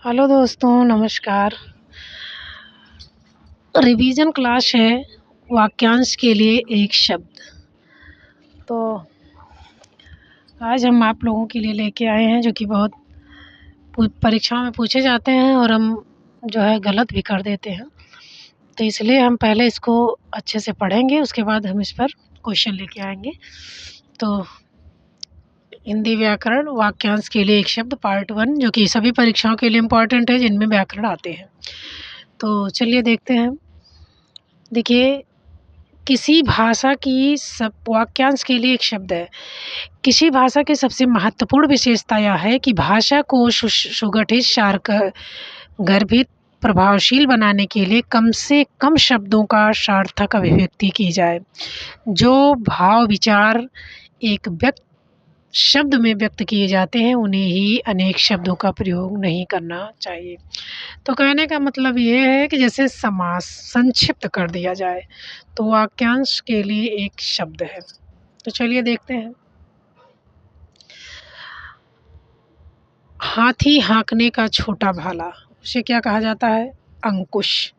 Hello दोस्तों, नमस्कार। Revision class है वाक्यांश के लिए एक शब्द। तो आज हम आप लोगों के लिए लेके आए हैं जो कि बहुत परीक्षाओं में पूछे जाते हैं और हम जो है गलत भी कर देते हैं। तो इसलिए हम पहले इसको अच्छे से पढ़ेंगे, उसके बाद हम इस पर क्वेश्चन लेके आएंगे। तो हिंदी व्याकरण वाक्यांश के लिए एक शब्द पार्ट 1, जो कि सभी परीक्षाओं के लिए इम्पोर्टेंट है जिनमें व्याकरण आते हैं। तो चलिए देखते हैं। देखिए, किसी भाषा की सब वाक्यांश के लिए एक शब्द है। किसी भाषा की सबसे महत्वपूर्ण विशेषता यह है कि भाषा को सुगठित गर्भित प्रभावशील बनाने के लिए कम से कम शब्दों का सार्थक अभिव्यक्ति की जाए। जो भाव विचार एक व्यक्त शब्द में व्यक्त किए जाते हैं उन्हें ही अनेक शब्दों का प्रयोग नहीं करना चाहिए। तो कहने का मतलब ये है कि जैसे समास संक्षिप्त कर दिया जाए, तो वाक्यांश के लिए एक शब्द है। तो चलिए देखते हैं। हाथी हाँकने का छोटा भाला, उसे क्या कहा जाता है? अंकुश।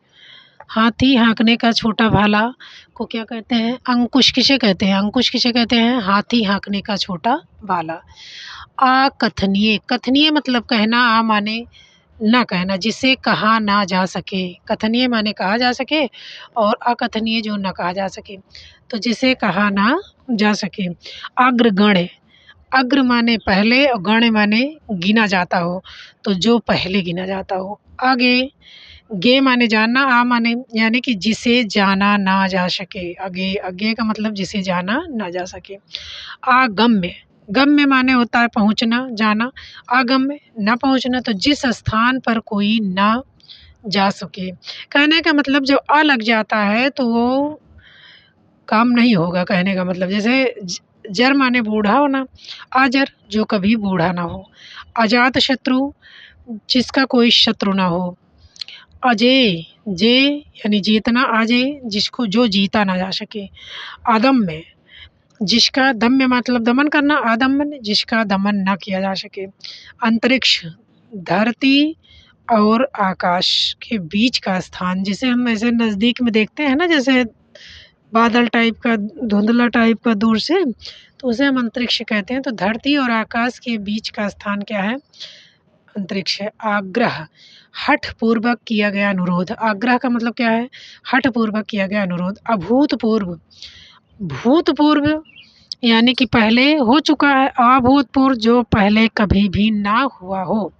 हाथी हाँकने का छोटा भाला को क्या कहते हैं? अंकुश। किसे कहते हैं? अंकुश किसे कहते हैं? हाथी हाँकने का छोटा भाला। अकथनीय, कथनीय मतलब कहना, आ माने ना कहना, जिसे कहा ना जा सके। कथनीय माने कहा जा सके और अकथनीय जो ना कहा जा सके, तो जिसे कहा ना जा सके। अग्रगण्य, अग्र माने पहले और गण्य माने गिना जाता हो, तो जो पहले गिना जाता हो। आगे, गे माने जानना, आ माने यानी कि जिसे जाना ना जा सके। आगे, आगे का मतलब जिसे जाना ना जा सके। आगम्य, गम्य माने होता है पहुँचना, जाना। आगम्य ना पहुँचना, तो जिस स्थान पर कोई ना जा सके। कहने का मतलब जब आ लग जाता है तो वो काम नहीं होगा। कहने का मतलब जैसे जर माने बूढ़ा होना, आजर जो कभी बूढ़ा ना हो। अजात शत्रु, जिसका कोई शत्रु ना हो। अजेय, जे यानी जीतना, अजेय जिसको जो जीता ना जा सके। अदम्य, जिसका दम्य मतलब दमन करना, अदम्य जिसका दमन ना किया जा सके। अंतरिक्ष, धरती और आकाश के बीच का स्थान, जिसे हम ऐसे नज़दीक में देखते हैं ना, जैसे बादल टाइप का, धुंधला टाइप का दूर से, तो उसे हम अंतरिक्ष कहते हैं। तो धरती और आकाश के बीच का स्थान क्या है? अंतरिक्ष है। आग्रह, हठ पूर्वक किया गया अनुरोध। आग्रह का मतलब क्या है? हठ पूर्वक किया गया अनुरोध। अभूतपूर्व, भूतपूर्व यानी कि पहले हो चुका है। अभूतपूर्व जो पहले कभी भी ना हुआ हो।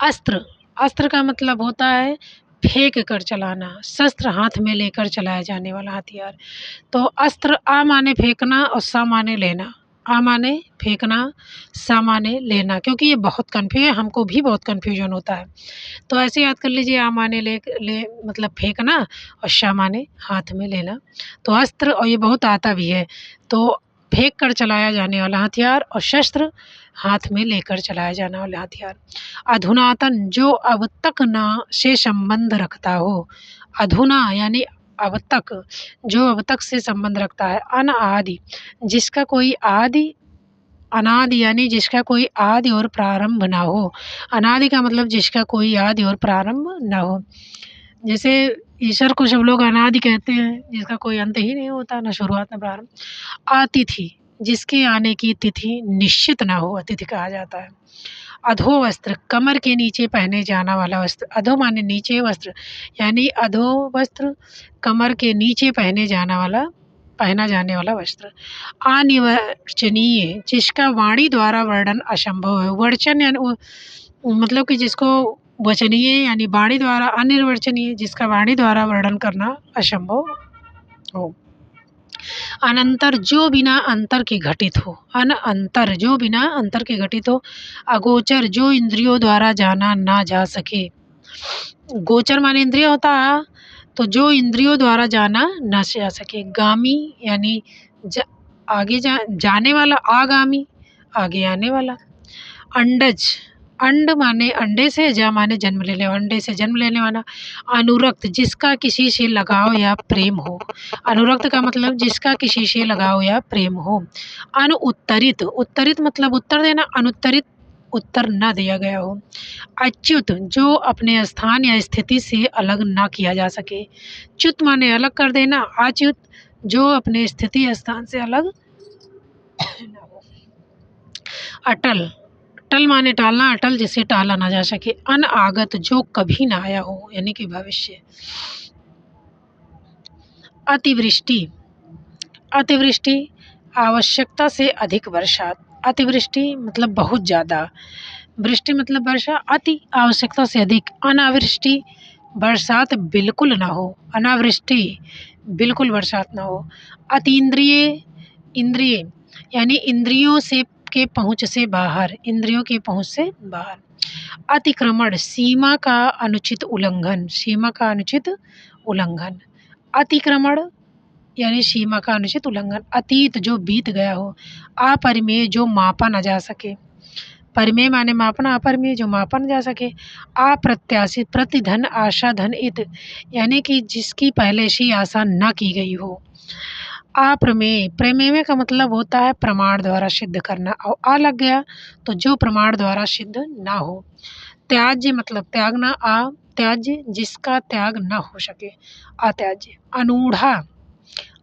अस्त्र, अस्त्र का मतलब होता है फेंक कर चलाना, शस्त्र हाथ में लेकर चलाया जाने वाला हथियार। तो अस्त्र, आ माने फेंकना और सा माने लेना। आ माने फेंकना, सा माने लेना, क्योंकि ये बहुत हमको भी बहुत कन्फ्यूजन होता है। तो ऐसे याद कर लीजिए, आ माने ले मतलब फेंकना और शा माने हाथ में लेना। तो अस्त्र, और ये बहुत आता भी है, तो फेंक कर चलाया जाने वाला हथियार, और शस्त्र हाथ में लेकर चलाया जाने वाला हथियार। अधुनातन, जो अब तक ना से संबंध रखता हो। अधुना यानी अब तक, जो अब तक से संबंध रखता है। अनादि, जिसका कोई आदि, अनादि यानी जिसका कोई आदि और प्रारंभ ना हो। अनादि का मतलब जिसका कोई आदि और प्रारंभ ना हो। जैसे ईश्वर को सब लोग अनादि कहते हैं, जिसका कोई अंत ही नहीं होता, ना शुरुआत ना प्रारंभ। अतिथि, जिसके आने की तिथि निश्चित ना हो, अतिथि कहा जाता है। अधो वस्त्र, कमर के नीचे पहने जाना वाला वस्त्र। अधो माने नीचे, वस्त्र यानी अधो वस्त्र, कमर के नीचे पहना जाने वाला वस्त्र। अनिर्वचनीय, जिसका वाणी द्वारा वर्णन असंभव है। वर्चन यानी मतलब कि जिसको वचनीय यानी वाणी द्वारा, अनिर्वचनीय जिसका वाणी द्वारा वर्णन करना असंभव हो। अनंतर, जो बिना अंतर के घटित हो। अनअंतर, जो बिना अंतर के घटित हो। अगोचर, जो इंद्रियों द्वारा जाना ना जा सके। गोचर माने इंद्रिय होता है, तो जो इंद्रियों द्वारा जाना ना जा सके। गामी यानी आगे जाने वाला, आगामी आगे आने वाला। अंडज, अंड माने अंडे से, जा माने जन्म लेने, अंडे से जन्म लेने वाला। अनुरक्त, जिसका किसी से लगाव या प्रेम हो। अनुरक्त का मतलब जिसका किसी से लगाव या प्रेम हो। अनुत्तरित, उत्तरित मतलब उत्तर देना, अनुत्तरित उत्तर न दिया गया हो। अच्युत जो अपने स्थान या स्थिति से अलग ना किया जा सके। च्युत माने अलग कर देना, अच्युत जो अपने स्थिति या स्थान से अलग ना हो। अटल, अटल माने टालना, अटल जिसे टाला ना जा सके। अनागत जो कभी ना आया हो यानी कि भविष्य। अतिवृष्टि, अतिवृष्टि आवश्यकता से अधिक वर्षा। अतिवृष्टि मतलब बहुत ज़्यादा, वृष्टि मतलब वर्षा, अति आवश्यकता से अधिक। अनावृष्टि बरसात बिल्कुल ना हो, अनावृष्टि बिल्कुल बरसात ना हो। अतीन्द्रिय, इंद्रिय यानी इंद्रियों से के पहुँच से बाहर, इंद्रियों के पहुँच से बाहर। अतिक्रमण सीमा का अनुचित उल्लंघन, सीमा का अनुचित उल्लंघन। अतिक्रमण यानी सीमा का अनुचित उल्लंघन। अतीत जो बीत गया हो। अपरिमेय जो मापा न जा सके, परिमेय माने मापना, अपरिमेय जो मापा न जा सके। अप्रत्याशित, प्रतिधन आशा धन इत यानी कि जिसकी पहले से आशा न की गई हो। अप्रमेय, प्रमेय का मतलब होता है प्रमाण द्वारा सिद्ध करना, और आ लग गया तो जो प्रमाण द्वारा सिद्ध ना हो। त्याज्य मतलब त्यागना, त्याज्य जिसका त्याग न हो सके, अत्याज्य। अनूढ़ा,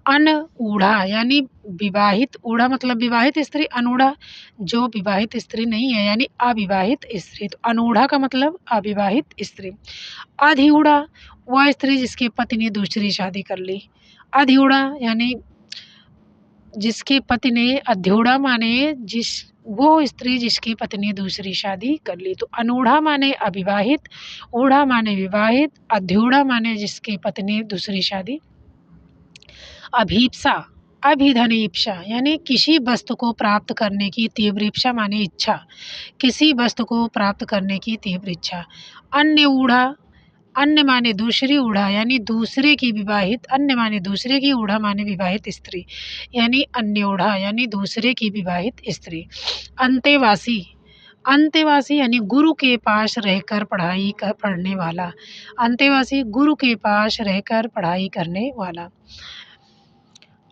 अनऊढ़ा यानी विवाहित, ऊढ़ा मतलब विवाहित स्त्री, अनूढ़ा जो विवाहित स्त्री नहीं है यानी अविवाहित स्त्री, तो अनूढ़ा का मतलब अविवाहित स्त्री। अधिऊढ़ा वह स्त्री जिसके पति ने दूसरी शादी कर ली। अधिऊढ़ा यानी जिसके पति ने, अध्यूढ़ा माने जिस, वो स्त्री जिसकी पति ने दूसरी शादी कर ली। तो अनूढ़ा माने अविवाहित, ऊढ़ा माने विवाहित, अध्यूढ़ा माने जिसके पति ने दूसरी शादी। अभीप्सा, अभिधनेप्सा यानी किसी वस्तु को प्राप्त करने की तीव्र इच्छा माने इच्छा, किसी वस्तु को प्राप्त करने की तीव्र इच्छा। अन्य ऊढ़ा, अन्य माने दूसरी, ऊढ़ा यानी दूसरे की विवाहित, अन्य माने दूसरे की, ऊढ़ा माने विवाहित स्त्री यानी अन्य ऊढ़ा यानी दूसरे की विवाहित स्त्री। अंतेवासी, अंतेवासी यानी गुरु के पास रहकर पढ़ाई कर पढ़ने वाला, अंतेवासी गुरु के पास रहकर पढ़ाई करने वाला।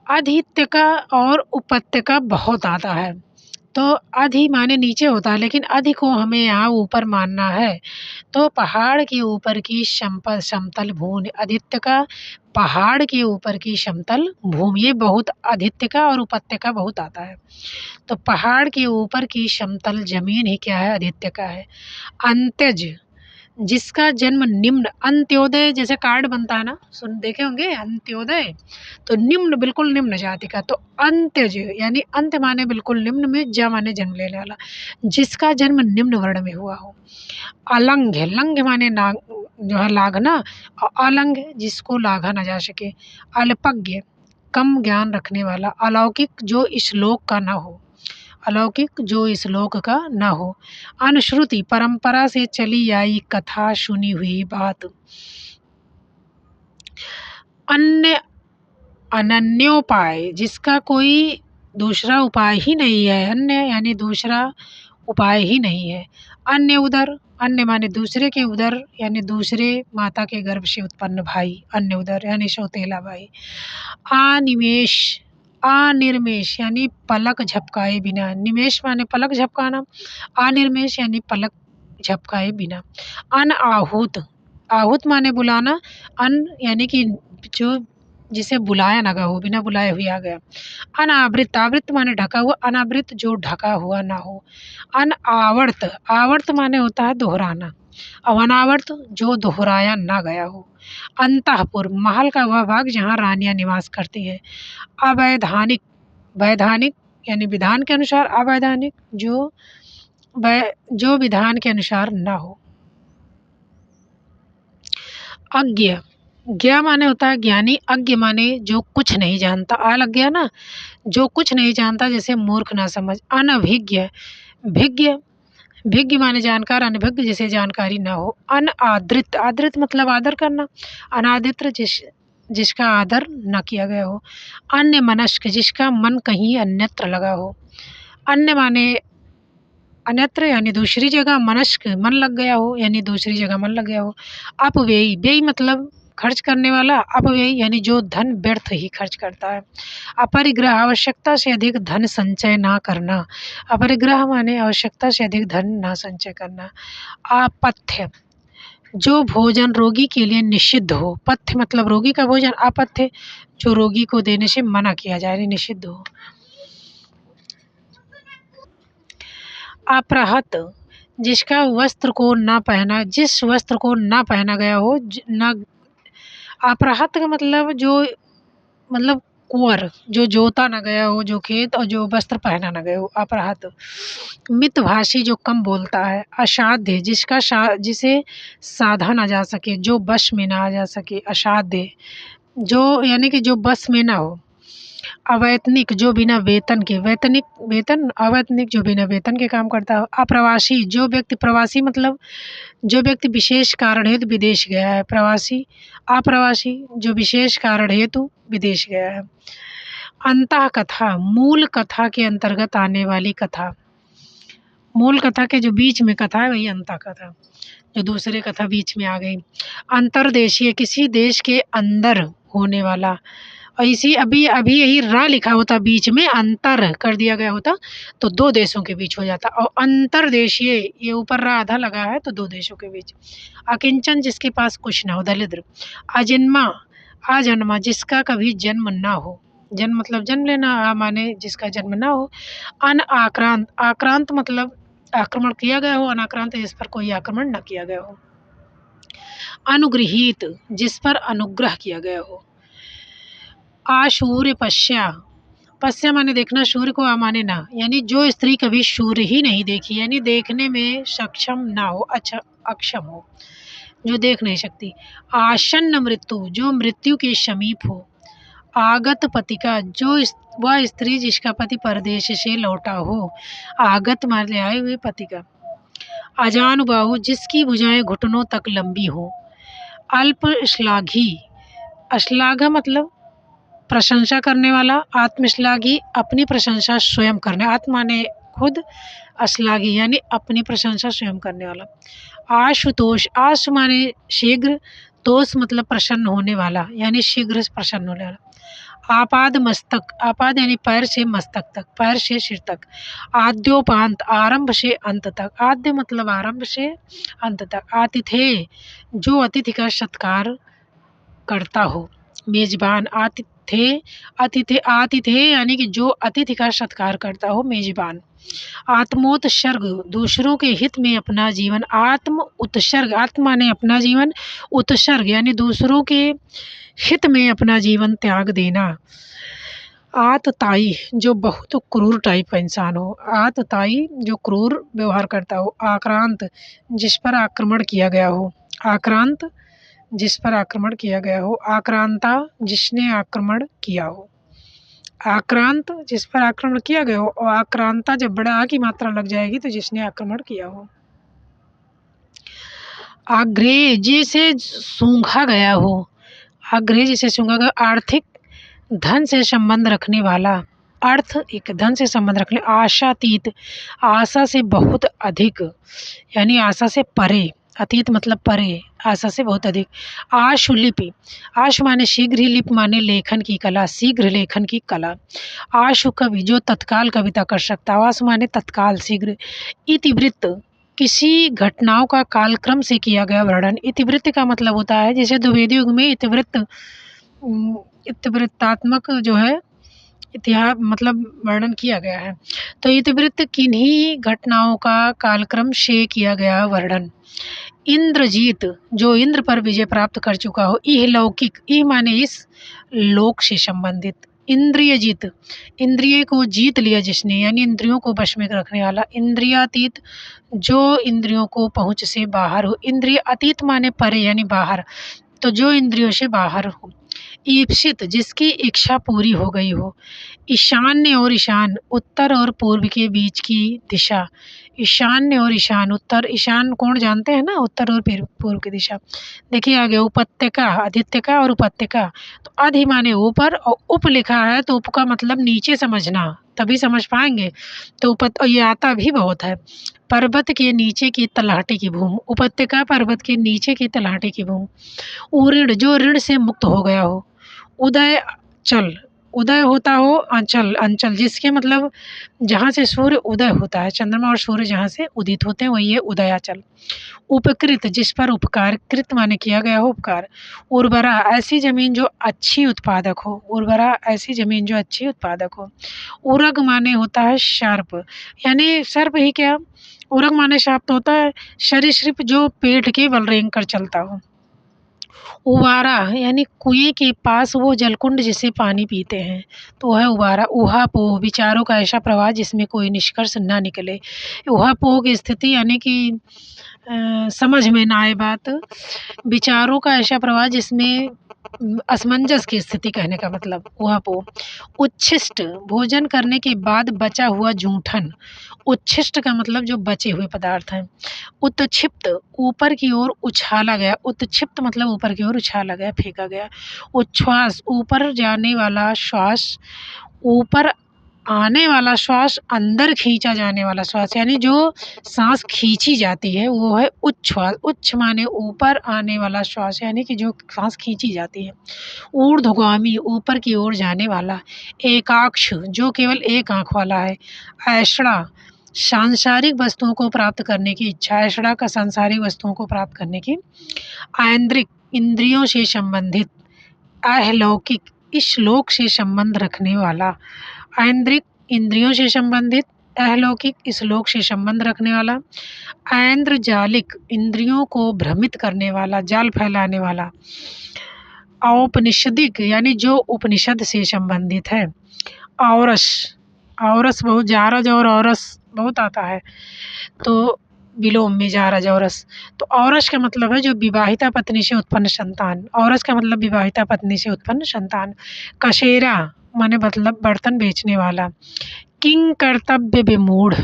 अधित्यका और उपत्यका बहुत आता है, तो अधि माने नीचे होता है लेकिन अधि को हमें यहाँ ऊपर मानना है, तो पहाड़ के ऊपर की समतल भूमि। अधित्यका पहाड़ के ऊपर की समतल भूमि, ये बहुत अधित्यका और उपत्यका बहुत आता है, तो पहाड़ के ऊपर की समतल जमीन ही क्या है, अधित्यका है। अंत्यज जिसका जन्म निम्न, अंत्योदय जैसे कार्ड बनता है ना, सुन देखे होंगे अंत्योदय, तो निम्न बिल्कुल निम्न जाति का, तो अंत्यज यानी अंत्य माने बिल्कुल निम्न में, ज माने जन्म लेने वाला, जिसका जन्म निम्न वर्ण में हुआ हो। अलंघ्य, लंघ्य माने नाग जो है लाघना, और अलंघ्य जिसको लाघा न जा सके। अल्पज्ञ कम ज्ञान रखने वाला। अलौकिक जो इस लोक का न हो, अलौकिक जो इस लोक का न हो। अनुश्रुति परंपरा से चली आई कथा, सुनी हुई बात। अन्य, अनन्योपाय जिसका कोई दूसरा उपाय ही नहीं है, अन्य यानी दूसरा उपाय ही नहीं है। अन्य उदर, अन्य माने दूसरे के उदर यानी दूसरे माता के गर्भ से उत्पन्न भाई, अन्य उदर यानी सौतेला भाई। अनिमेष, अनिर्मेष यानी पलक झपकाए बिना, निमेष माने पलक झपकाना, अनिर्मेष यानी पलक झपकाए बिना। अनाहूत, आहूत माने बुलाना, अन यानी कि जो जिसे बुलाया ना हो, बिना बुलाए हुए आ गया। अनावृत, आवृत माने ढका हुआ, अनावृत जो ढका हुआ ना हो। अनावर्त, आवर्त माने होता है दोहराना, और अनावर्त जो दोहराया ना गया हो। अंतःपुर महल का वह भाग जहाँ रानियां निवास करती हैं। अवैधानिक, वैधानिक यानी विधान के अनुसार, अवैधानिक जो विधान के अनुसार ना हो। अज्ञ, ज्ञ माने होता है ज्ञानी, अज्ञ माने जो कुछ नहीं जानता, आ लग गया ना, जो कुछ नहीं जानता जैसे मूर्ख ना समझ। अनभिज्ञ, भिज्ञ, भिज्ञ माने जानकार, अनभिज्ञ जिसे जानकारी ना हो। अनादृत, आदृत मतलब आदर करना, अनादित्र जिसका आदर न किया गया हो। अन्य मनस्क जिसका मन कहीं अन्यत्र लगा हो। अन्य माने अन्यत्र यानी दूसरी जगह, मनस्क मन लग गया हो यानी दूसरी जगह मन लग गया हो। अपव्ययी, व्ययी मतलब खर्च करने वाला, अपव्ययी यानी जो धन व्यर्थ ही खर्च करता है। अपरिग्रह आवश्यकता से अधिक धन संचय ना करना। अपरिग्रह माने आवश्यकता से अधिक धन ना संचय करना। अपथ्य जो भोजन रोगी के लिए निषिद्ध हो। पथ्य मतलब रोगी का भोजन, अपथ्य जो रोगी को देने से मना किया जाए यानी निषिद्ध हो। अपहृत जिसका वस्त्र को ना पहना, जिस वस्त्र को ना पहना गया हो ना। अपहृत का मतलब जो मतलब कुंवर, जो जोता ना गया हो जो खेत, और जो वस्त्र पहना ना गया हो, अपहृत। मितभाषी जो कम बोलता है। असाध्य जिसे साधा ना जा सके, जो बस में ना आ जा सके, असाध्य जो यानी कि जो बस में ना हो। अवैतनिक जो बिना वेतन के, वैतनिक वेतन, अवैतनिक जो बिना वेतन के काम करता हो। अप्रवासी जो व्यक्ति, प्रवासी मतलब जो व्यक्ति विशेष कारण हेतु विदेश गया है, प्रवासी। अप्रवासी जो विशेष कारण हेतु विदेश गया है। अंतः कथा मूल कथा के अंतर्गत आने वाली कथा। मूल कथा के जो बीच में कथा है वही अंतः कथा, जो दूसरे कथा बीच में आ गई। अंतर्देशीय किसी देश के अंदर होने वाला। और इसी अभी अभी यही रा लिखा होता बीच में, अंतर कर दिया गया होता तो दो देशों के बीच हो जाता। और अंतर्देशीय ये ऊपर रा आधा लगा है तो दो देशों के बीच। अकिंचन जिसके पास कुछ ना हो, दरिद्र। अजन्मा अजन्मा जिसका कभी जन्म ना हो। जन्म मतलब जन्म लेना, माने जिसका जन्म ना हो। अनआक्रांत आक्रांत मतलब आक्रमण किया गया हो, अनाक्रांत जिस पर कोई आक्रमण न किया गया हो। अनुगृहीत जिस पर अनुग्रह किया गया हो। आशूर्य पश्या, पश्या माने देखना, सूर्य को माने ना, यानी जो स्त्री कभी सूर्य ही नहीं देखी, यानी देखने में सक्षम ना हो, अच्छा अक्षम हो, जो देख नहीं सकती। आसन्न मृत्यु जो मृत्यु के समीप हो। आगत पति का जो वह स्त्री जिसका पति परदेश से लौटा हो। आगत माने आए हुए पति का। अजानुबाहु जिसकी भुजाएं घुटनों तक लंबी हो। अल्प श्लाघी, श्लाघा मतलब प्रशंसा करने वाला। आत्मश्लाघी अपनी प्रशंसा स्वयं करने, आत्म माने खुद, अश्लाघी यानी अपनी प्रशंसा स्वयं करने वाला। आशुतोष आशु माने शीघ्र, तोष मतलब प्रसन्न होने वाला, यानी शीघ्र प्रसन्न होने वाला। आपाद मस्तक, आपाद यानी पैर से मस्तक तक, पैर से सिर तक। आद्योपांत आरंभ से अंत तक, आद्य मतलब आरंभ से अंत तक। आतिथेय जो अतिथि का सत्कार करता हो। मेजबान आतिथ्य, आतिथेय यानी कि जो अतिथि का सत्कार करता हो, मेजबान। आत्मोत्सर्ग दूसरों के हित में अपना जीवन, आत्म उत्सर्ग, आत्मा ने अपना जीवन, उत्सर्ग यानी दूसरों के हित में अपना जीवन त्याग देना। आतताई जो बहुत क्रूर टाइप का इंसान हो, आतताई जो क्रूर व्यवहार करता हो। आक्रांत जिस पर आक्रमण किया गया हो, आक्रांत जिस पर आक्रमण किया गया हो। आक्रांता जिसने आक्रमण किया हो। आक्रांत जिस पर आक्रमण किया गया हो, और आक्रांता जब बड़ा आ की मात्रा लग जाएगी तो जिसने आक्रमण किया हो। आग्रह जिसे सूंघा गया हो, आग्रह जिसे सूंघा गया। आर्थिक धन से संबंध रखने वाला, अर्थ एक धन से संबंध रखने। आशातीत आशा से बहुत अधिक, यानी आशा से परे, अतीत मतलब परे, आशा से बहुत अधिक। आशुलिपि आशु माने शीघ्र ही, लिप माने लेखन की कला, शीघ्र लेखन की कला। आशु कवि जो तत्काल कविता कर सकता है, आशु माने तत्काल शीघ्र। इतिवृत्त किसी घटनाओं का कालक्रम से किया गया वर्णन। इतिवृत्त का मतलब होता है जैसे द्विवेदी युग में इतिवृत्तात्मक जो है इतिहास मतलब वर्णन किया गया है, तो इतिवृत्त किन्हीं घटनाओं का कालक्रम से किया गया वर्णन। इंद्रजीत जो इंद्र पर विजय प्राप्त कर चुका हो। इह लौकिक, इह माने इस लोक से संबंधित। इंद्रिय जीत इंद्रिय को जीत लिया जिसने, यानी इंद्रियों को वश में रखने वाला। इंद्रियातीत जो इंद्रियों को पहुँच से बाहर हो। इंद्रिय अतीत माने परे यानी बाहर, तो जो इंद्रियों से बाहर हो। ईप्सित जिसकी इच्छा पूरी हो गई हो। ईशान्य और ईशान उत्तर और पूर्व के बीच की दिशा। ईशान्य और ईशान, उत्तर ईशान कोण जानते हैं ना, उत्तर और पूर्व की दिशा। देखिए आगे उपत्यका, आदित्यका और उपत्यका। तो अधि माने ऊपर और उप लिखा है तो उप का मतलब नीचे समझना, तभी समझ पाएंगे। तो ये आता भी बहुत है। पर्वत के नीचे की तलहटी की भूमि, उपत्यका पर्वत के नीचे की तलहटी की भूमि। उऋण जो ऋण से मुक्त हो गया हो। उदय चल, उदय होता हो अंचल, अंचल जिसके मतलब जहाँ से सूर्य उदय होता है, चंद्रमा और सूर्य जहाँ से उदित होते हैं वही है उदयाचल। उपकृत जिस पर उपकार, कृत माने किया गया हो उपकार। उर्वरा ऐसी जमीन जो अच्छी उत्पादक हो, उर्वरा ऐसी जमीन जो अच्छी उत्पादक हो। उरग माने होता है सर्प, यानी सर्प ही क्या, उरग माने सर्प तो होता है सरीसृप जो पेट के बल रेंग कर चलता हो। उबारा यानी कुएं के पास वो जलकुंड जिसे पानी पीते हैं तो वह उबारा। ऊहापोह विचारों का ऐसा प्रवाह जिसमें कोई निष्कर्ष ना निकले। ऊहापोह की स्थिति यानी कि समझ में ना आए बात। विचारों का ऐसा प्रवाह जिसमें असमंजस की स्थिति कहने का मतलब ऊहापोह। उच्छिष्ट भोजन करने के बाद बचा हुआ जूठन। उच्छिष्ट का मतलब जो बचे हुए पदार्थ हैं। उत्क्षिप्त ऊपर की ओर उछाला गया, उत्क्षिप्त मतलब ऊपर की ओर उछाला गया, फेंका गया। उच्छ्वास ऊपर जाने वाला श्वास, ऊपर आने वाला श्वास, अंदर खींचा जाने वाला श्वास, यानी जो सांस खींची जाती है वो है उच्छ्वास। उच्छ माने ऊपर आने वाला श्वास यानी कि जो सांस खींची जाती है। ऊर्ध्वगामी ऊपर की ओर जाने वाला। एकाक्ष जो केवल एक आंख वाला है। ऐषणा सांसारिक वस्तुओं को प्राप्त करने की इच्छा, ऐषणा का सांसारिक वस्तुओं को प्राप्त करने की। ऐन्द्रिक इंद्रियों से संबंधित। अहलौकिक इस लोक से संबंध रखने वाला। ऐन्द्रिक इंद्रियों से संबंधित, अहलौकिक इस लोक से संबंध रखने वाला। ऐन्द्रजालिक इंद्रियों को भ्रमित करने वाला, जाल फैलाने वाला। औपनिषदिक यानी जो उपनिषद से संबंधित है। औरस, औरस बहुत, जारज और औरस बहुत आता है तो विलोम में जारज औरस। तो औरस का मतलब है जो विवाहिता पत्नी से उत्पन्न संतान, औरस का मतलब विवाहिता पत्नी से उत्पन्न संतान। कशेरा माने मतलब बर्तन बेचने वाला। किंग कर्तव्य विमूढ़,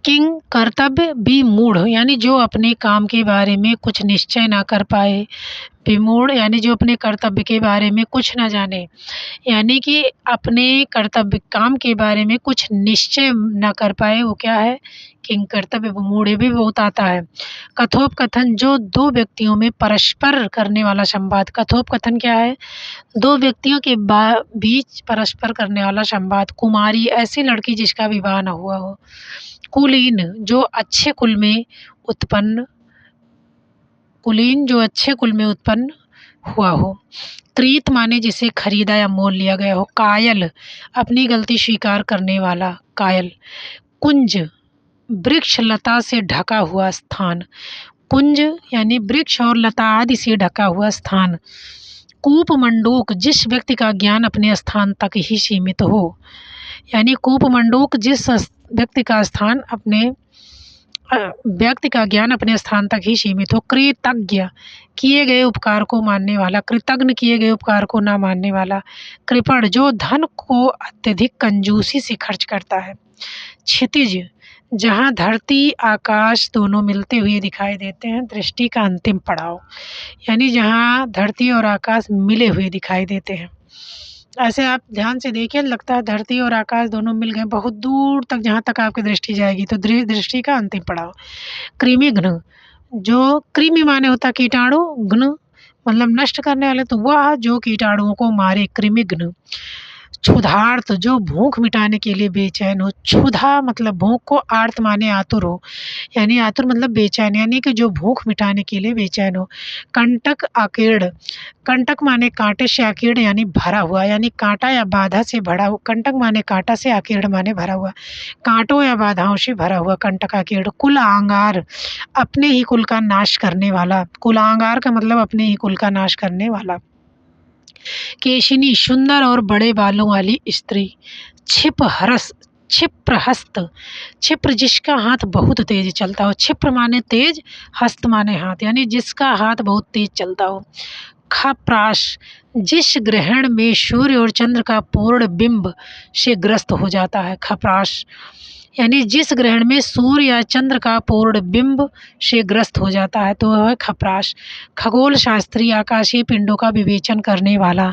किंग कर्तव्य विमूढ़ यानी जो अपने काम के बारे में कुछ निश्चय ना कर पाए। विमूढ़ यानी जो अपने कर्तव्य के बारे में कुछ ना जाने, यानी कि अपने कर्तव्य काम के बारे में कुछ निश्चय ना कर पाए, वो क्या है, किंग कर्तव्य विमूढ़। भी बहुत आता है। कथोपकथन जो दो व्यक्तियों में परस्पर करने वाला संवाद। कथोपकथन क्या है, दो व्यक्तियों के बीच परस्पर करने वाला संवाद। कुमारी ऐसी लड़की जिसका विवाह न हुआ हो। कुलीन जो अच्छे कुल में उत्पन्न, कुलीन जो अच्छे कुल में उत्पन्न हुआ हो। क्रीत माने जिसे खरीदा या मोल लिया गया हो। कायल अपनी गलती स्वीकार करने वाला, कायल। कुंज वृक्ष लता से ढका हुआ स्थान। कुंज यानी वृक्ष और लता आदि से ढका हुआ स्थान। कूप मंडूक जिस व्यक्ति का ज्ञान अपने स्थान तक ही सीमित हो, यानी कूप मंडूक जिस व्यक्ति का स्थान अपने व्यक्ति का ज्ञान अपने स्थान तक ही सीमित हो। कृतज्ञ किए गए उपकार को मानने वाला, कृतज्ञ किए गए उपकार को ना मानने वाला। कृपण जो धन को अत्यधिक कंजूसी से खर्च करता है। क्षितिज जहाँ धरती आकाश दोनों मिलते हुए दिखाई देते हैं, दृष्टि का अंतिम पड़ाव, यानी जहाँ धरती और आकाश मिले हुए दिखाई देते हैं। ऐसे आप ध्यान से देखिए, लगता है धरती और आकाश दोनों मिल गए, बहुत दूर तक जहाँ तक आपकी दृष्टि जाएगी, तो दृष्टि का अंतिम पड़ाव। कृमिघ्न जो कृमि माने होता कीटाणु, घ्न मतलब नष्ट करने वाले, तो वह जो कीटाणुओं को मारे, कृमिघ्न। क्षुधार्त जो भूख मिटाने के लिए बेचैन हो। क्षुधा मतलब भूख को, आर्त माने आतुर हो, यानी आतुर मतलब बेचैन, यानी कि जो भूख मिटाने के लिए बेचैन हो। कंटक आकीर्ण, कंटक माने कांटे से, आकीर्ण यानी भरा हुआ, यानी कांटा या बाधा से भरा हुआ। कंटक माने कांटा से, आकीर्ण माने भरा हुआ, कांटों या बाधाओं से भरा हुआ, कंटक आकीर्ण। कुल आंगार अपने ही कुल का नाश करने वाला, कुल आंगार का मतलब अपने ही कुल का नाश करने वाला। केशिनी सुंदर और बड़े बालों वाली स्त्री। छिपहरस क्षिप्रहस्त, क्षिप्र जिसका हाथ बहुत तेज चलता हो। क्षिप्र माने तेज, हस्त माने हाथ, यानी जिसका हाथ बहुत तेज चलता हो। खप्राश जिस ग्रहण में सूर्य और चंद्र का पूर्ण बिंब से ग्रस्त हो जाता है, खप्राश। यानी जिस ग्रहण में सूर्य या चंद्र का पूर्ण बिंब से ग्रस्त हो जाता है तो वह है खप्राश। खगोल शास्त्री आकाशीय पिंडों का विवेचन करने वाला।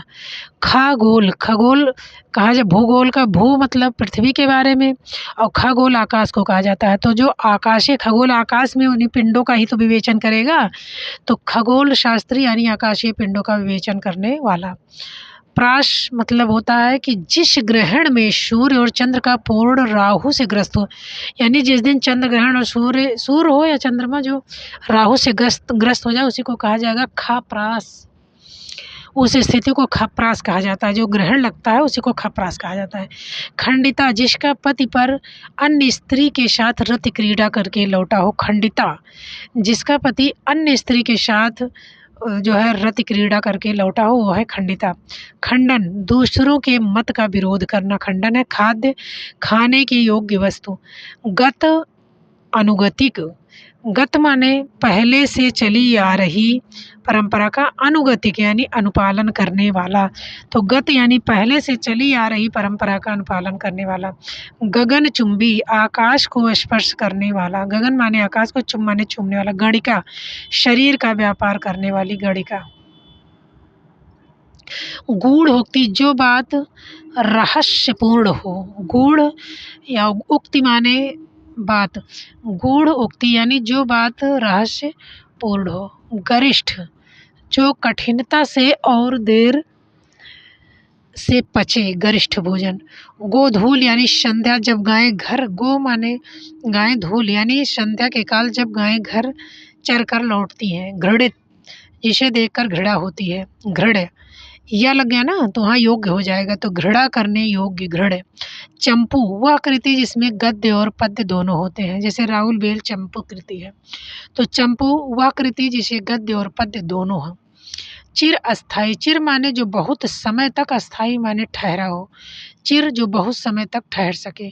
खगोल, खगोल कहा जाए, भूगोल का भू मतलब पृथ्वी के बारे में और खगोल आकाश को कहा जाता है। तो जो आकाशीय खगोल आकाश में उन्हीं पिंडों का ही तो विवेचन करेगा, तो खगोल शास्त्री यानी आकाशीय पिंडों का विवेचन करने वाला। प्राश मतलब होता है कि जिस ग्रहण में सूर्य और चंद्र का पूर्ण राहु से ग्रस्त हो, यानी जिस दिन चंद्र ग्रहण और सूर्य हो या चंद्रमा जो राहु से ग्रस्त हो जाए उसी को कहा जाएगा खप्रास। उस स्थिति को खप्रास कहा जाता है। जो ग्रहण लगता है उसी को खप्रास कहा जाता है। खंडिता, जिसका पति पर अन्य स्त्री के साथ रति क्रीड़ा करके लौटा हो। खंडिता, जिसका पति अन्य स्त्री के साथ जो है रति क्रीड़ा करके लौटा हो वो है खंडिता। खंडन, दूसरों के मत का विरोध करना खंडन है। खाद्य, खाने की योग्य वस्तु। गत, अनुगतिक। गत माने पहले से चली आ रही परंपरा का, अनुगतिक यानी अनुपालन करने वाला। तो गत यानी पहले से चली आ रही परंपरा का अनुपालन करने वाला। गगनचुंबी, आकाश को स्पर्श करने वाला। गगन माने आकाश को, चुंब माने चूमने वाला। गणिका, शरीर का व्यापार करने वाली गणिका। गूढ़ोक्ति, जो बात रहस्यपूर्ण हो। गूढ़ या उक्ति माने बात, गूढ़ उक्ति यानी जो बात रहस्यपूर्ण हो। गरिष्ठ, जो कठिनता से और देर से पचे, गरिष्ठ भोजन। गोधूल यानी संध्या, जब गायें घर, गो माने गायें, धूल यानी संध्या के काल जब गायें घर चर कर लौटती हैं। घृणित, जिसे देखकर घृणा होती है। घृण्य, या लग गया ना तो वहाँ योग्य हो जाएगा, तो घृणा करने योग्य, घृण्य। चंपू, वह कृति जिसमें गद्य और पद्य दोनों होते हैं, जैसे राहुल बेल चंपू कृति है। तो चंपू वह कृति जिसे गद्य और पद्य दोनों हैं। चिर अस्थाई, चिर माने जो बहुत समय तक, अस्थाई माने ठहरा हो। चिर जो बहुत समय तक ठहर सके।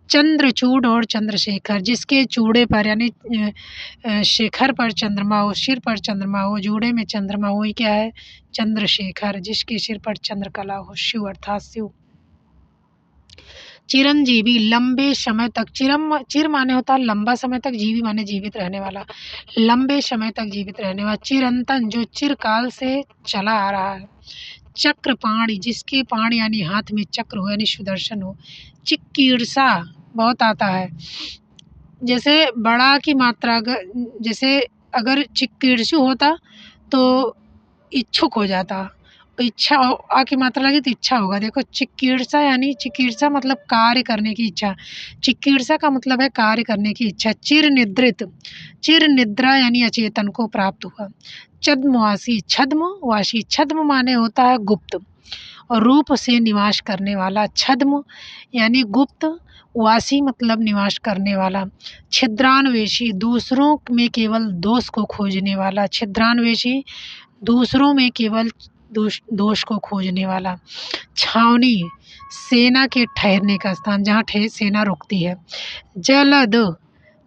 चंद्रचूड़ और चंद्रशेखर, जिसके चूड़े पर यानी शेखर पर चंद्रमा हो, सिर पर चंद्रमा हो, जूड़े में चंद्रमा हो, ये क्या है? चंद्रशेखर। जिसके सिर पर चंद्रकला हो, शिव अर्थात शिव। चिरंजीवी, लंबे समय तक। चिर माने होता है लंबा समय तक, जीवी माने जीवित रहने वाला, लंबे समय तक जीवित रहने वाला। चिरंतन, जो चिरकाल से चला आ रहा है। चक्रपाणि, जिसके पाण यानी हाथ में चक्र हो यानी सुदर्शन हो। चिक्कीर्षा, बहुत आता है, जैसे बड़ा की मात्रा, जैसे अगर चिक्कीर्षु होता तो इच्छुक हो जाता, इच्छा आ की मात्रा लगी तो इच्छा होगा। देखो चिकीर्षा यानी, चिकीर्षा मतलब कार्य करने की इच्छा, चिकीर्षा का मतलब है कार्य करने की इच्छा। चिर निद्रित, चिर निद्रा यानी अचेतन को प्राप्त हुआ। छद्मवासी, छद्मवासी, छद्म माने होता है गुप्त और रूप से निवास करने वाला। छद्म यानी गुप्त, वासी मतलब निवास करने वाला। छिद्रान्वेषी, दूसरों में केवल दोष को खोजने वाला। छिद्रान्वेषी, दूसरों में केवल दोष को खोजने वाला। छावनी, सेना के ठहरने का स्थान, जहाँ सेना रुकती है। जलद,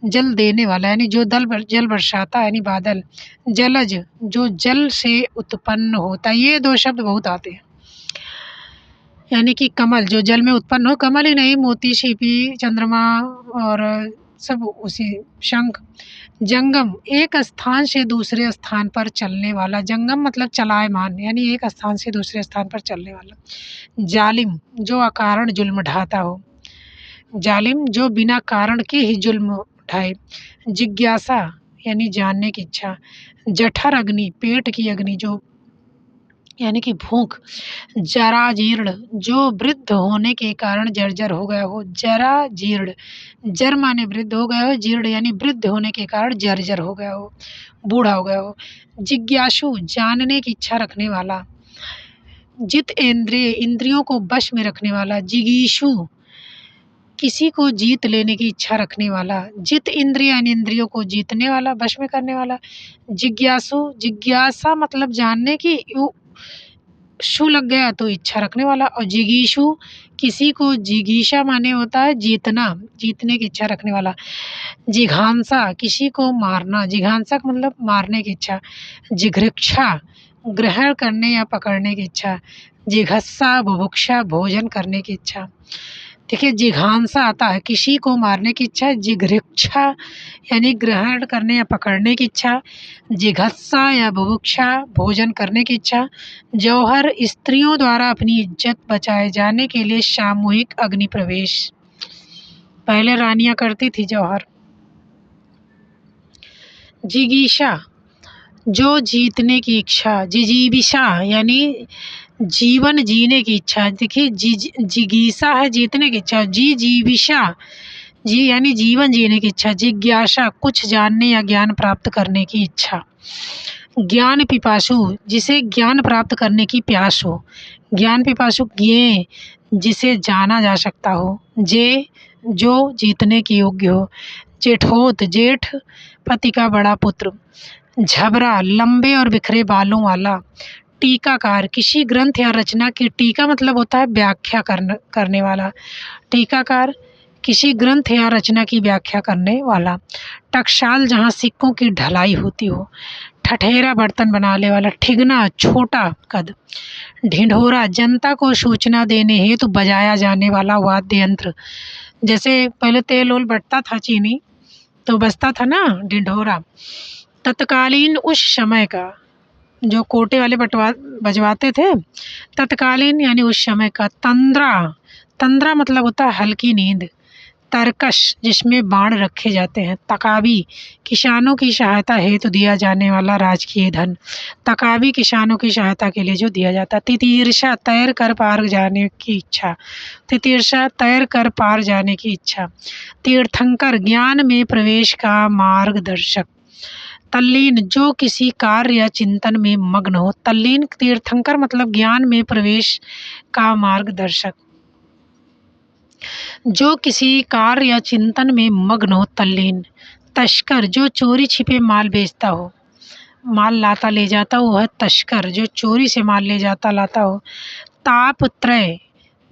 जल देने वाला यानी जो जल बरसाता है यानी बादल। जलज, जो जल से उत्पन्न होता है। ये दो शब्द बहुत आते हैं, यानी कि कमल, जो जल में उत्पन्न हो। कमल ही नहीं, मोती, सीपी, चंद्रमा और सब उसी, शंख। जंगम, एक स्थान से दूसरे स्थान पर चलने वाला। जंगम मतलब चलायमान, यानी एक स्थान से दूसरे स्थान पर चलने वाला। जालिम, जो अकारण जुल्म ढाता हो। जालिम, जो बिना कारण के ही जुल्म उठाए। जिज्ञासा यानी जानने की इच्छा। जठर अग्नि, पेट की अग्नि जो यानी कि भूख। जरा जीर्ण, जो वृद्ध होने के कारण जर्जर हो गया हो। जरा जीर्ण, जर माने वृद्ध हो गया हो, जीर्ण यानी वृद्ध होने के कारण जर्जर हो गया हो, बूढ़ा हो गया हो। जिज्ञासु, जानने की इच्छा रखने वाला। जित इंद्रिय, इंद्रियों को वश में रखने वाला। जिगीषु, किसी को जीत लेने की इच्छा रखने वाला। जित इंद्रिय यानी इंद्रियों को जीतने वाला, वश में करने वाला। जिज्ञासु, जिज्ञासा मतलब जानने की, शु लग गया तो इच्छा रखने वाला। और जिगीषु, किसी को, जिगीषा माने होता है जीतना, जीतने की इच्छा रखने वाला। जिघांसा, किसी को मारना, जिघांसा का मतलब मारने की इच्छा। जिघृक्षा, ग्रहण करने या पकड़ने की इच्छा। जिघस्सा, बुभुक्षा, भोजन करने की इच्छा। देखिए जिघांसा आता है किसी को मारने की इच्छा, जिघृक्षा यानी ग्रहण करने या पकड़ने की इच्छा, जिघत्सा या बुभुक्षा भोजन करने की इच्छा। जौहर स्त्रियों द्वारा अपनी इज्जत बचाए जाने के लिए सामूहिक अग्नि प्रवेश, पहले रानियां करती थी जौहर। जिगीषा जो जीतने की इच्छा, जिजीविषा यानी जीवन जीने की इच्छा। देखिए जिगीषा है जीतने की इच्छा, जीविषा जी यानी जीवन जीने की इच्छा। जिज्ञासा कुछ जानने या ज्ञान प्राप्त करने की इच्छा। ज्ञान पिपासु जिसे ज्ञान प्राप्त करने की प्यास हो। ज्ञान पिपासु ज्ञेय जिसे जाना जा सकता हो। जे जो जीतने की योग्य हो। जेठोत जेठ पति का बड़ा पुत्र। झबरा लंबे और बिखरे बालों वाला। टीकाकार किसी ग्रंथ या रचना की, टीका मतलब होता है व्याख्या करने वाला। टीकाकार किसी ग्रंथ या रचना की व्याख्या करने वाला। टकसाल जहाँ सिक्कों की ढलाई होती हो। ठठेरा बर्तन बनाने वाला। ठिगना छोटा कद। ढिंढोरा जनता को सूचना देने हेतु बजाया जाने वाला वाद्य यंत्र। जैसे पहले तेल ओल बटता था चीनी तो बजता था ना ढिंढोरा। तत्कालीन उस समय का, जो कोटे वाले बजवाते थे, तत्कालीन यानी उस समय का। तंद्रा तंद्रा मतलब होता है हल्की नींद। तरकश जिसमें बाण रखे जाते हैं। तकाबी किसानों की सहायता हेतु दिया जाने वाला राजकीय धन। तकाबी किसानों की सहायता के लिए जो दिया जाता है। तितीर्षा तैर कर पार जाने की इच्छा। तितीर्षा तैर कर पार जाने की इच्छा। तीर्थंकर ज्ञान में प्रवेश का मार्गदर्शक। तल्लीन जो किसी कार्य या चिंतन में मग्न हो। तल्लीन तीर्थंकर मतलब ज्ञान में प्रवेश का मार्गदर्शक। जो किसी कार्य या चिंतन में मग्न हो तल्लीन। तस्कर जो चोरी छिपे माल बेचता हो, माल लाता ले जाता हो, वह तस्कर जो चोरी से माल ले जाता लाता हो। ताप त्रय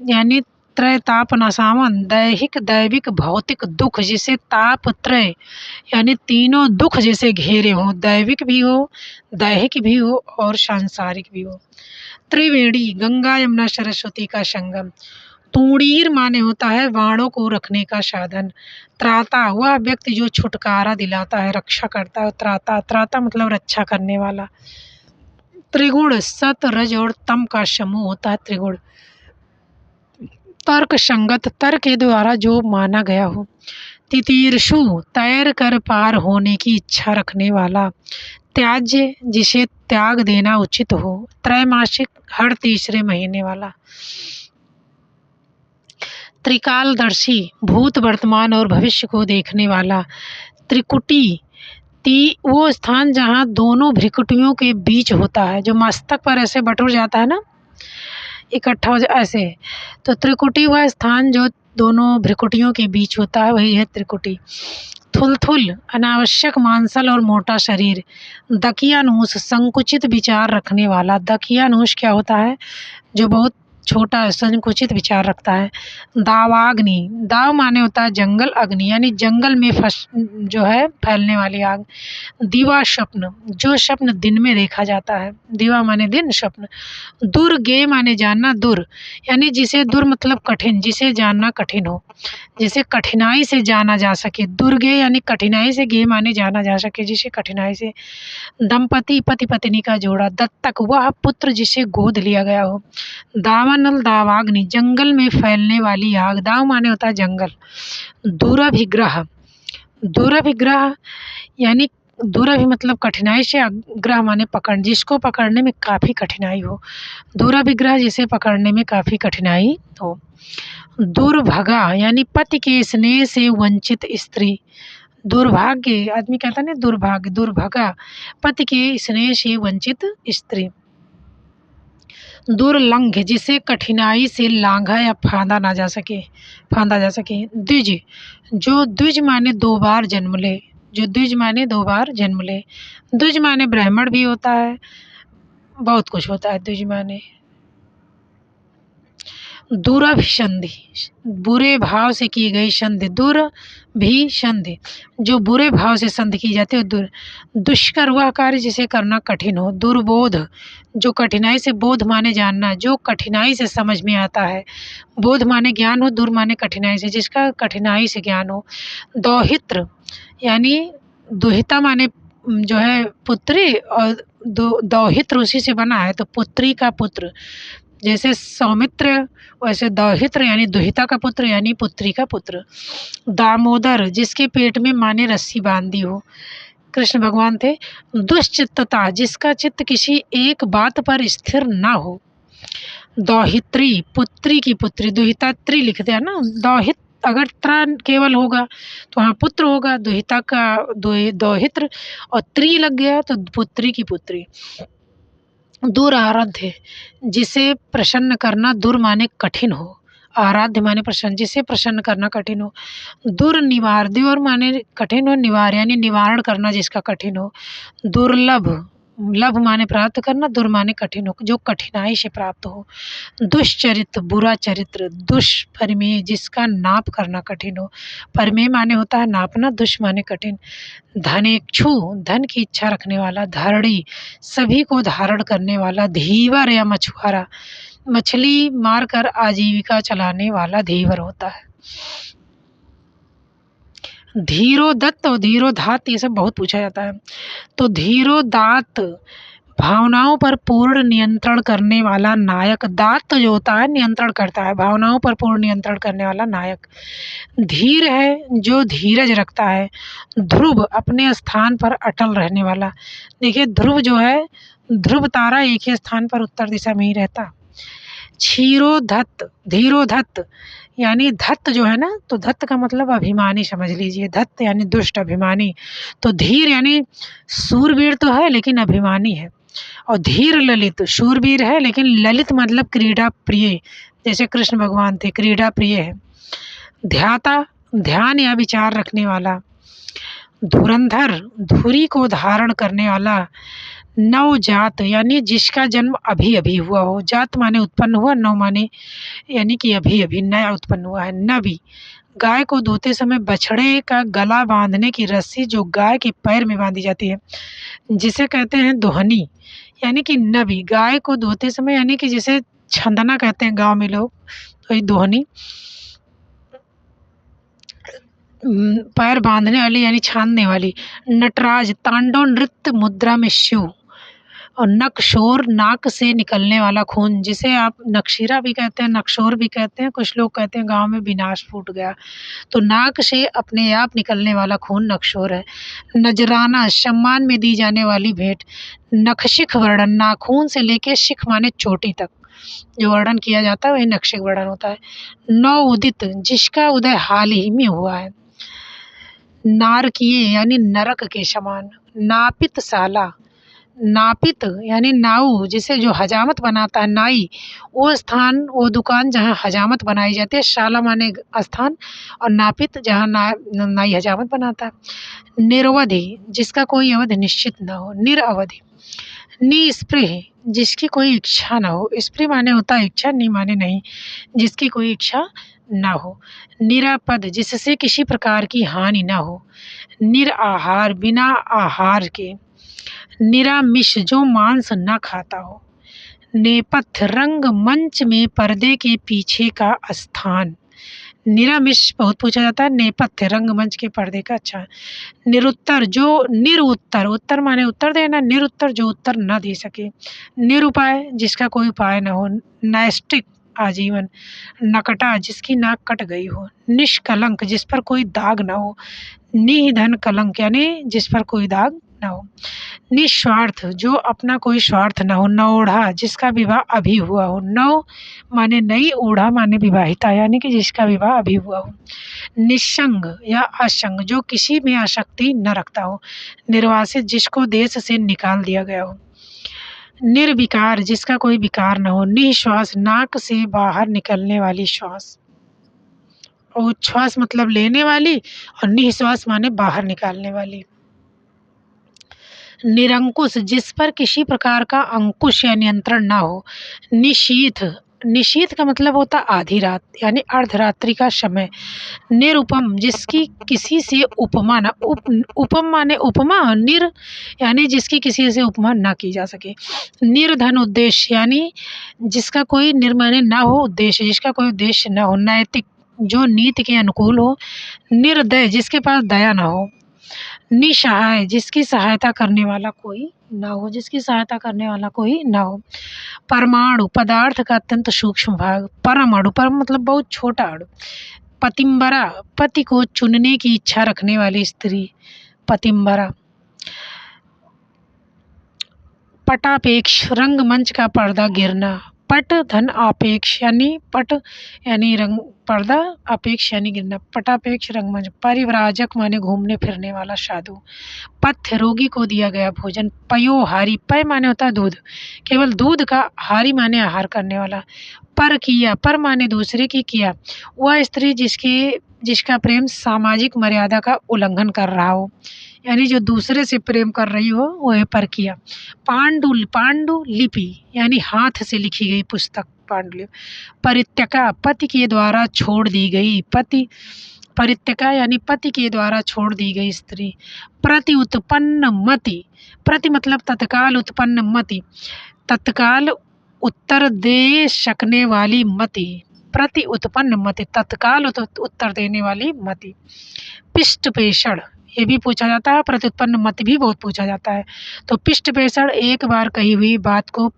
यानी त्रय ताप नसावन दैहिक दैविक भौतिक दुख, जिसे ताप त्रय यानी तीनों दुख जैसे घेरे हों, दैविक भी हो, दैहिक भी हो और सांसारिक भी हो। त्रिवेणी गंगा यमुना सरस्वती का संगम। तूणीर माने होता है बाणों को रखने का साधन। त्राता वह व्यक्ति जो छुटकारा दिलाता है, रक्षा करता है। त्राता त्राता मतलब रक्षा करने वाला। त्रिगुण सत रज और तम का समूह होता है त्रिगुण। तर्क संगत तर्क के द्वारा जो माना गया हो। तितीर्षु तैर कर पार होने की इच्छा रखने वाला। त्याज्य जिसे त्याग देना उचित हो। त्रैमासिक हर तीसरे महीने वाला। त्रिकालदर्शी भूत वर्तमान और भविष्य को देखने वाला। त्रिकुटी वो स्थान जहाँ दोनों भ्रिकुटियों के बीच होता है, जो मस्तक पर ऐसे बटुर जाता है ना, इकट्ठा हो ऐसे, तो त्रिकुटी वह स्थान जो दोनों भ्रिकुटियों के बीच होता है, वही है त्रिकुटी। थुलथुल अनावश्यक मांसल और मोटा शरीर। दकियानूस संकुचित विचार रखने वाला। दकियानूस क्या होता है, जो बहुत छोटा संकुचित विचार रखता है। दावाग्नि दाव माने होता है जंगल, अग्नि यानी जंगल में जो है फैलने वाली आग। दिवा स्वप्न जो स्वप्न दिन में देखा जाता है। दिवा माने दिन, स्वप्न। दुर्गे माने जानना, दुर यानी जिसे, दुर मतलब कठिन, जिसे जानना कठिन हो, जिसे कठिनाई से जाना जा सके। दुर्गे यानी कठिनाई से, गे माने जाना जा सके, जिसे कठिनाई से। दंपति पति पत्नी का जोड़ा। दत्तक वह पुत्र जिसे गोद लिया गया हो। दावानल दावाग्नि जंगल में फैलने वाली आग। दाव माने होता है जंगल। दुरभिग्रह दुरभिग्रह यानी दुरभि मतलब कठिनाई से, ग्रह माने पकड़, जिसको पकड़ने में काफ़ी कठिनाई हो। दुरभिग्रह जिसे पकड़ने में काफ़ी कठिनाई हो। दुर्भगा यानी पति के स्नेह से वंचित स्त्री। दुर्भाग्य आदमी कहता है ना, दुर्भाग्य। दुर्भगा पति के स्नेह से वंचित स्त्री। दुर्लंघ जिसे कठिनाई से लांघा या फांदा जा सके। द्विज जो द्विज माने दो बार जन्म ले, जो द्विज माने दो बार जन्म ले। द्विज माने ब्राह्मण भी होता है, बहुत कुछ होता है द्विज माने। दुरभिसंधि, बुरे भाव से की गई संधि, दुरभिसंधि, जो बुरे भाव से संधि की जाती है दुर। दुष्कर वह कार्य जिसे करना कठिन हो। दुर्बोध, जो कठिनाई से, बोध माने जानना, जो कठिनाई से समझ में आता है। बोध माने ज्ञान हो, दुर माने कठिनाई से, जिसका कठिनाई से ज्ञान हो। दौहित्र यानी दुहिता माने जो है पुत्री, और दौहित्र उसी से बना है, तो पुत्री का पुत्र, जैसे सौमित्र वैसे दौहित्र यानी दुहिता का पुत्र यानी पुत्री का पुत्र। दामोदर, जिसके पेट में माँ ने रस्सी बांध दी हो, कृष्ण भगवान थे। दुश्चित्तता, जिसका चित्त किसी एक बात पर स्थिर ना हो। दौहित्री, पुत्री की पुत्री, दुहिता त्री लिखते हैं ना, दौहित अगर त्रा केवल होगा तो वहाँ पुत्र होगा, दुहिता का दौहित्र, और त्री लग गया तो पुत्री की पुत्री। दुराराध्य, जिसे प्रसन्न करना, दुर माने कठिन हो, आराध्य माने प्रसन्न, जिसे प्रसन्न करना कठिन हो। दुर्निवार, दुर माने कठिन हो, निवार यानी निवारण करना जिसका कठिन हो। दुर्लभ, लभ माने प्राप्त करना, दुर माने कठिन हो, जो कठिनाई से प्राप्त हो। दुष्चरित्र, बुरा चरित्र। दुष्परिमेय, जिसका नाप करना कठिन हो। परिमेय माने होता है नापना, दुष् माने कठिन। धनेक्षु, धन की इच्छा रखने वाला। धरड़ी, सभी को धारण करने वाला। धीवर या मछुआरा, मछली मारकर आजीविका चलाने वाला धीवर होता है। धीरोदत्त और धीरोदात्त, ये सब बहुत पूछा जाता है। तो धीरोदात्त, भावनाओं पर पूर्ण नियंत्रण करने वाला नायक। दात्त जो होता है नियंत्रण करता है, भावनाओं पर पूर्ण नियंत्रण करने वाला नायक। धीर है जो धीरज रखता है। ध्रुव, अपने स्थान पर अटल रहने वाला। देखिए ध्रुव जो है, ध्रुव तारा एक ही स्थान पर उत्तर दिशा में ही रहता। क्षीरोधत्त, धीरोधत्त यानी धत्त जो है ना, तो धत्त का मतलब अभिमानी समझ लीजिए, धत्त यानी दुष्ट अभिमानी। तो धीर यानी सूरवीर तो है लेकिन अभिमानी है। और धीर ललित, शूरवीर है लेकिन ललित मतलब क्रीड़ा प्रिय, जैसे कृष्ण भगवान थे, क्रीड़ा प्रिय है। ध्याता, ध्यान या विचार रखने वाला। धुरंधर, धुरी को धारण करने वाला। नवजात यानी जिसका जन्म अभी अभी हुआ हो, जात माने उत्पन्न हुआ, नव माने यानी कि अभी अभी नया उत्पन्न हुआ है। नबी, गाय को धोते समय बछड़े का गला बांधने की रस्सी जो गाय के पैर में बांधी जाती है, जिसे कहते हैं दोहनी यानी कि नबी। गाय को धोते समय यानी कि जिसे छंदना कहते हैं गांव में लोग, तो ये दोहनी। पैर बांधने वाली यानी छानने वाली। नटराज, तांडव नृत्य मुद्रा में शिव। और नकशोर, नाक से निकलने वाला खून, जिसे आप नक्शीरा भी कहते हैं, नकशोर भी कहते हैं, कुछ लोग कहते हैं गांव में विनाश फूट गया, तो नाक से अपने आप निकलने वाला खून नकशोर है। नजराना, सम्मान में दी जाने वाली भेंट। नखशिख वर्णन, नाखून से लेके शिख माने चोटी तक जो वर्णन किया जाता है वही नखशिख वर्णन होता है। नौ उदित, जिसका उदय हाल ही में हुआ है। नारकीय यानी नरक के समान। नापित शाला, नापित यानी नाऊ, जिसे जो हजामत बनाता है नाई, वो स्थान, वो दुकान जहाँ हजामत बनाई जाती है। शाला माने स्थान, और नापित जहाँ नाई हजामत बनाता है। निरवधि, जिसका कोई अवधि निश्चित न हो। निरअवधि। निस्पृह, जिसकी कोई इच्छा ना हो। स्पृह माने होता है इच्छा, नि माने नहीं, जिसकी कोई इच्छा ना हो। निरापद, जिससे किसी प्रकार की हानि ना हो। निराहार, बिना आहार के। निरामिष, जो मांस न खाता हो। नेपथ्य, रंग मंच में पर्दे के पीछे का स्थान। निरामिष बहुत पूछा जाता है, नेपथ्य रंगमंच के पर्दे का अच्छा। निरुत्तर, जो निरुत्तर, उत्तर माने उत्तर देना, निरुत्तर जो उत्तर न दे सके। निरुपाय, जिसका कोई उपाय न हो। नैष्टिक, आजीवन। नकटा, जिसकी नाक कट गई हो। निष्कलंक, जिस पर कोई दाग न हो। निधन कलंक यानी जिस पर कोई दाग न हो। निस्वार्थ, जो अपना कोई स्वार्थ न हो। नवोढ़ा, जिसका विवाह अभी हुआ हो। नव माने नई, ओढ़ा माने विवाहिता यानी कि जिसका विवाह अभी हुआ हो। निस्संग या असंग, जो किसी में आसक्ति न रखता हो। निर्वासित, जिसको देश से निकाल दिया गया हो। निर्विकार, जिसका कोई विकार न हो। निश्वास, नाक से बाहर निकलने वाली श्वास। उच्छ्वास मतलब लेने वाली, और निश्वास माने बाहर निकालने वाली। निरंकुश, जिस पर किसी प्रकार का अंकुश या नियंत्रण ना हो। निशीथ, निशीथ का मतलब होता आधी रात यानी अर्धरात्रि का समय। निरुपम जिसकी किसी से उपमा ना उपम माने उपमा, निर यानी जिसकी किसी से उपमा ना की जा सके। निर्धन उद्देश्य यानी जिसका कोई निर्माने ना हो उद्देश्य, जिसका कोई उद्देश्य ना हो। नैतिक जो नीति के अनुकूल हो। निर्दय जिसके पास दया ना हो। निसहाय जिसकी सहायता करने वाला कोई ना हो, जिसकी सहायता करने वाला कोई ना हो। परमाणु पदार्थ का अत्यंत सूक्ष्म भाग। परम अणु, परम मतलब बहुत छोटा अणु। पतिम्बरा पति को चुनने की इच्छा रखने वाली स्त्री, पतिम्बरा। पटापेक्ष रंगमंच का पर्दा गिरना। पट धन आपेक्ष यानी पट यानी रंग, पर्दा अपेक्ष यानी गिरना। पटापेक्ष रंगमंच। परिव्राजक माने घूमने फिरने वाला साधु। पथ्य रोगी को दिया गया भोजन। पयोहारी पय माने होता है दूध, केवल दूध का, हारी माने आहार करने वाला। पर किया पर माने दूसरे की किया, वह स्त्री जिसका प्रेम सामाजिक मर्यादा का उल्लंघन कर रहा हो, यानी जो दूसरे से प्रेम कर रही हो वह पर किया। पांडुलिपि यानी हाथ से लिखी गई पुस्तक, पांडुलिपि। परित्यका पति के द्वारा छोड़ दी गई, परित्यका यानी पति के द्वारा छोड़ दी गई स्त्री। प्रति उत्पन्न मति, प्रति मतलब तत्काल, उत्पन्न मति तत्काल उत्तर दे सकने वाली मति। प्रति उत्पन्न मति तत्काल उत्तर देने वाली मति। पिष्ट पेषण ये भी पूछा जाता है, प्रत्युत्पन्न मति भी बहुत पूछा जाता है। तो पिष्ट पेषण एक बार कही हुई बात को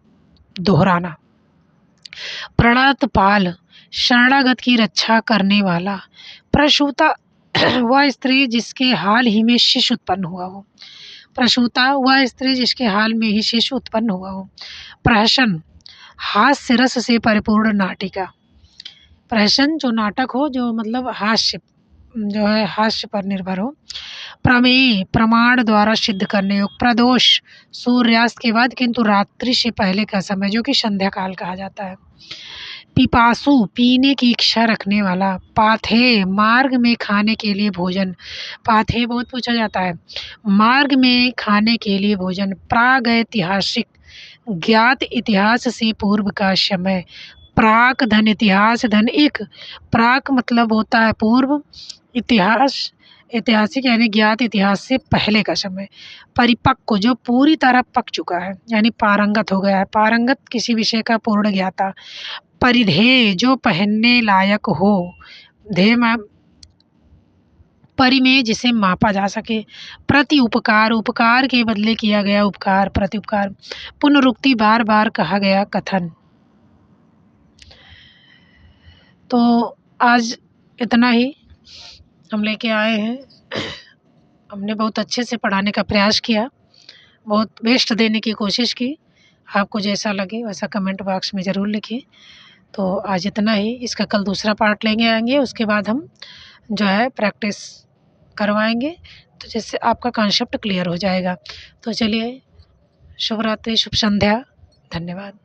दोहराना। प्रणतपाल शरणागत की रक्षा करने वाला। प्रसूता वह स्त्री जिसके हाल ही में शिशु उत्पन्न हुआ हो। प्रसूता वह स्त्री जिसके हाल में ही शिशु उत्पन्न हुआ हो। प्रहसन हास्य रस से परिपूर्ण नाटिका। प्रहसन जो नाटक हो, जो मतलब हास्य जो है हास्य पर निर्भर हो। प्रमेय प्रमाण द्वारा सिद्ध करने योग्य। प्रदोष सूर्यास्त के बाद किंतु रात्रि से पहले का समय, जो कि संध्या काल कहा जाता है। पिपासु पीने की इच्छा रखने वाला। पाथे मार्ग में खाने के लिए भोजन, पाथे बहुत पूछा जाता है, मार्ग में खाने के लिए भोजन। प्रागैतिहासिक ज्ञात इतिहास से पूर्व का समय। प्राक धन इतिहास धन एक, प्राक मतलब होता है पूर्व, इतिहास ऐतिहासिक यानी ज्ञात इतिहास से पहले का समय। परिपक्व जो पूरी तरह पक चुका है यानी पारंगत हो गया है, पारंगत किसी विषय का पूर्ण ज्ञाता। परिधेय जो पहनने लायक हो, ध्येय परि में जिसे मापा जा सके। प्रति उपकार उपकार के बदले किया गया उपकार, प्रति उपकार। पुनरुक्ति बार बार कहा गया कथन। तो आज इतना ही हम लेके आए हैं। हमने बहुत अच्छे से पढ़ाने का प्रयास किया, बहुत बेस्ट देने की कोशिश की। आपको जैसा लगे वैसा कमेंट बॉक्स में ज़रूर लिखिए। तो आज इतना ही, इसका कल दूसरा पार्ट लेंगे आएंगे, उसके बाद हम जो है प्रैक्टिस करवाएंगे, तो जिससे आपका कॉन्सेप्ट क्लियर हो जाएगा। तो चलिए, शुभ रात्रि, शुभ संध्या, धन्यवाद।